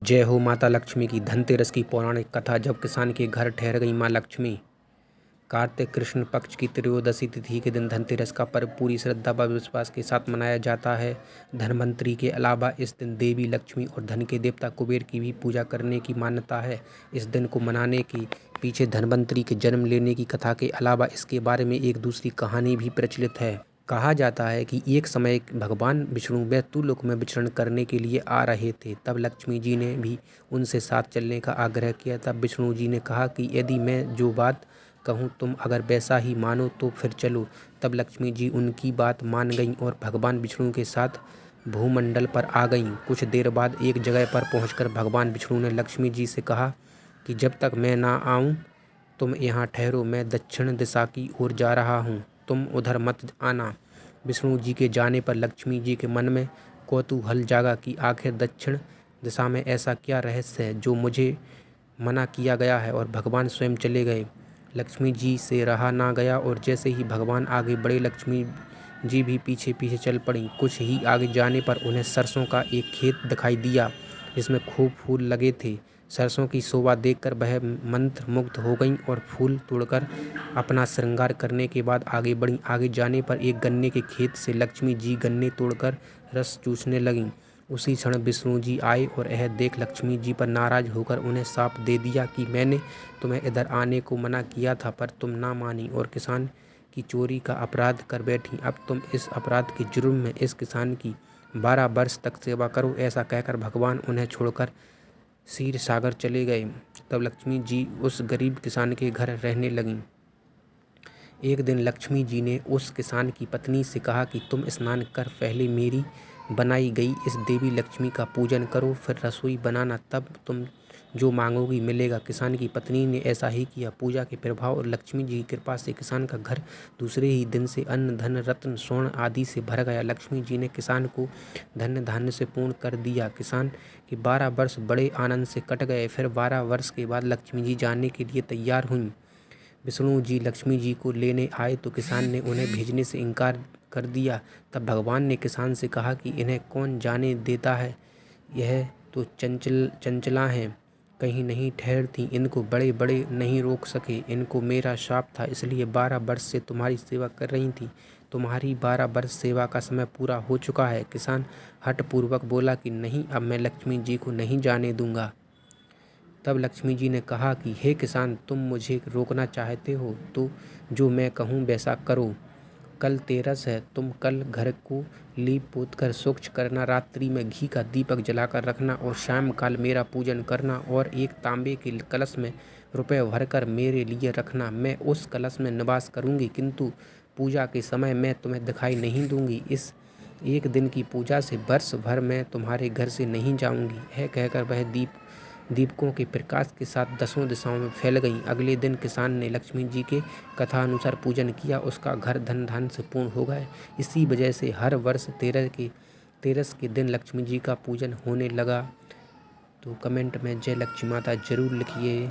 जय हो माता लक्ष्मी की। धनतेरस की पौराणिक कथा। जब किसान के घर ठहर गई मां लक्ष्मी। कार्तिक कृष्ण पक्ष की त्रयोदशी तिथि के दिन धनतेरस का पर्व पूरी श्रद्धा व विश्वास के साथ मनाया जाता है। धनवंतरी के अलावा इस दिन देवी लक्ष्मी और धन के देवता कुबेर की भी पूजा करने की मान्यता है। इस दिन को मनाने के पीछे धनवंतरी के जन्म लेने की कथा के अलावा इसके बारे में एक दूसरी कहानी भी प्रचलित है। कहा जाता है कि एक समय भगवान विष्णु वैतुलोक में विचरण करने के लिए आ रहे थे। तब लक्ष्मी जी ने भी उनसे साथ चलने का आग्रह किया। तब विष्णु जी ने कहा कि यदि मैं जो बात कहूँ तुम अगर वैसा ही मानो तो फिर चलो। तब लक्ष्मी जी उनकी बात मान गईं और भगवान विष्णु के साथ भूमंडल पर आ गईं। कुछ देर बाद एक जगह पर पहुंचकर भगवान विष्णु ने लक्ष्मी जी से कहा कि जब तक मैं ना आऊँ तुम यहाँ ठहरो, मैं दक्षिण दिशा की ओर जा रहा हूँ, तुम उधर मत आना। विष्णु जी के जाने पर लक्ष्मी जी के मन में कौतूहल जागा कि आखिर दक्षिण दिशा में ऐसा क्या रहस्य है जो मुझे मना किया गया है, और भगवान स्वयं चले गए। लक्ष्मी जी से रहा ना गया और जैसे ही भगवान आगे बढ़े लक्ष्मी जी भी पीछे पीछे चल पड़ी। कुछ ही आगे जाने पर उन्हें सरसों का एक खेत दिखाई दिया जिसमें खूब फूल लगे थे। सरसों की शोभा देखकर वह मंत्रमुग्ध हो गईं और फूल तोड़कर अपना श्रृंगार करने के बाद आगे बढ़ीं। आगे जाने पर एक गन्ने के खेत से लक्ष्मी जी गन्ने तोड़कर रस चूसने लगीं। उसी क्षण विष्णु जी आए और यह देख लक्ष्मी जी पर नाराज होकर उन्हें शाप दे दिया कि मैंने तुम्हें इधर आने को मना किया था पर तुम ना मानी और किसान की चोरी का अपराध कर बैठी। अब तुम इस अपराध के जुर्म में इस किसान की 12 वर्ष तक सेवा करो। ऐसा कहकर भगवान उन्हें छोड़कर क्षीर सागर चले गए। तब लक्ष्मी जी उस गरीब किसान के घर रहने लगीं। एक दिन लक्ष्मी जी ने उस किसान की पत्नी से कहा कि तुम स्नान कर पहले मेरी बनाई गई इस देवी लक्ष्मी का पूजन करो, फिर रसोई बनाना, तब तुम जो मांगोगी मिलेगा। किसान की पत्नी ने ऐसा ही किया। पूजा के प्रभाव और लक्ष्मी जी की कृपा से किसान का घर दूसरे ही दिन से अन्न धन रत्न स्वर्ण आदि से भर गया। लक्ष्मी जी ने किसान को धन्य धान्य से पूर्ण कर दिया। किसान के 12 वर्ष बड़े आनंद से कट गए। फिर 12 वर्ष के बाद लक्ष्मी जी जाने के लिए तैयार हुईं। विष्णु जी लक्ष्मी जी को लेने आए तो किसान ने उन्हें भेजने से इनकार कर दिया। तब भगवान ने किसान से कहा कि इन्हें कौन जाने देता है, यह तो चंचला हैं, कहीं नहीं ठहरती, इनको बड़े बड़े नहीं रोक सके। इनको मेरा शाप था इसलिए 12 वर्ष से तुम्हारी सेवा कर रही थी। तुम्हारी 12 वर्ष सेवा का समय पूरा हो चुका है। किसान हठपूर्वक बोला कि नहीं, अब मैं लक्ष्मी जी को नहीं जाने दूंगा। तब लक्ष्मी जी ने कहा कि हे किसान, तुम मुझे रोकना चाहते हो तो जो मैं कहूँ वैसा करो। कल तेरस है, तुम कल घर को लीप पोत कर स्वच्छ करना, रात्रि में घी का दीपक जलाकर रखना और शाम काल मेरा पूजन करना और एक तांबे के कलश में रुपए भरकर मेरे लिए रखना। मैं उस कलश में निवास करूंगी किंतु पूजा के समय मैं तुम्हें दिखाई नहीं दूंगी। इस एक दिन की पूजा से वर्ष भर मैं तुम्हारे घर से नहीं जाऊंगी। यह कहकर वह दीपकों के प्रकाश के साथ 10 दिशाओं में फैल गईं। अगले दिन किसान ने लक्ष्मी जी के कथा अनुसार पूजन किया। उसका घर धन धान्य से पूर्ण हो गया। इसी वजह से हर वर्ष तेरस के दिन लक्ष्मी जी का पूजन होने लगा। तो कमेंट में जय लक्ष्मी माता जरूर लिखिए।